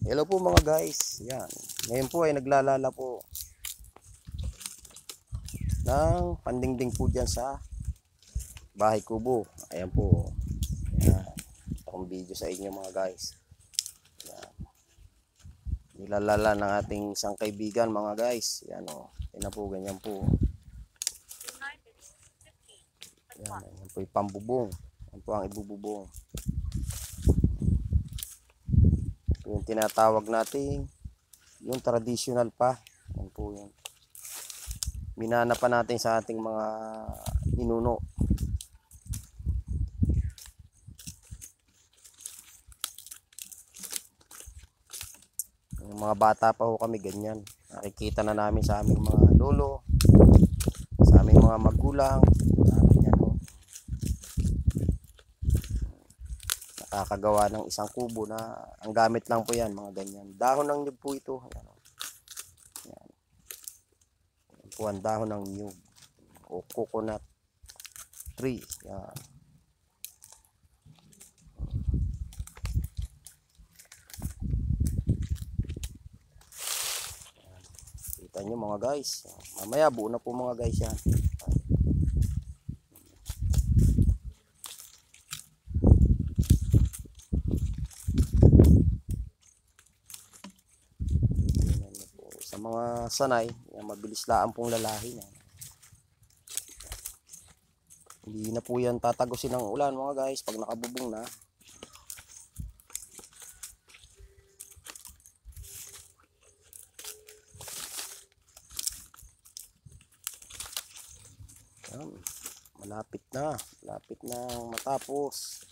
Hello po mga guys. Yan. Ngayon po ay naglalala po ng pandingding po dyan sa bahay kubo. Ayan po. Yan. Itong video sa inyo mga guys. Yan. Nilalala ng ating isang kaibigan mga guys. Yan o. Yan po, ganyan po. Yan. Yan po yung pambubong. Yan po ang ibububong. Yung tinatawag natin yung traditional pa. Yan po yun. Minana pa natin sa ating mga ninuno. Yung mga bata pa ho kami ganyan. Nakikita na namin sa aming mga lolo, sa aming mga magulang. Ganyan ho. Nakakagawa ng isang kubo na ang gamit lang po yan, mga ganyan. Dahon ng nyug po ito. Ayan, yan. Yan po ang dahon ng nyug o coconut tree. Yan. Kita nyo mga guys. Mamaya buo na po mga guys yan. Sa mga sanay, yan, mabilis laan pong lalahin. Hindi na po yan tatagusin ng ulan mga guys pag nakabubong na. Yan, malapit na matapos.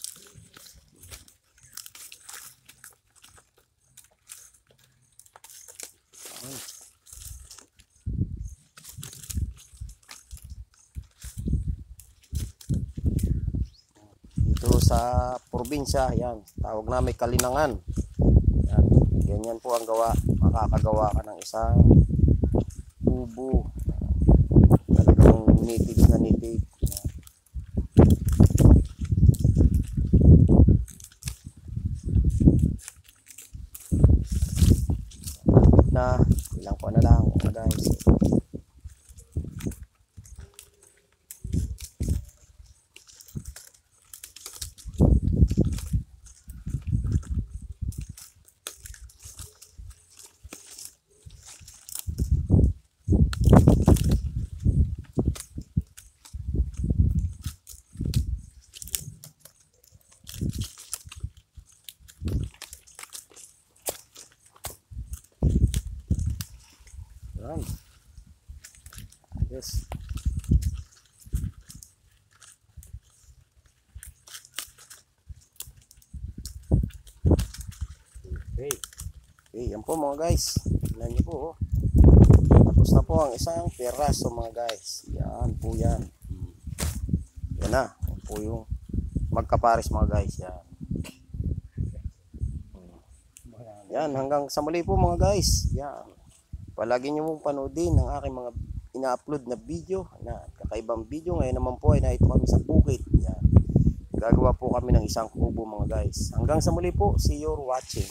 Dito sa probinsya, yan, tawag namin kalinangan. Yan, ganyan po ang gawa. Makakagawa ka ng isang kubo. Talagang native na native. Na ilang po na lang mga guys. Yan. Yes. Okay. Okay, yan po mga guys. Tingnan niyo po. Oh. Tapos na po ang isang peraso mga guys. Yan po yan. Yan na. Yan po yung magkapares mga guys. Yan. Yan, hanggang sa muli po mga guys. Yan. Palagi nyo mong panoodin ang aking mga ina-upload na video, na kakaibang video. Ngayon naman po ay naito kami sa bukid. Yan. Gagawa po kami ng isang kubo mga guys. Hanggang sa muli po, see you watching.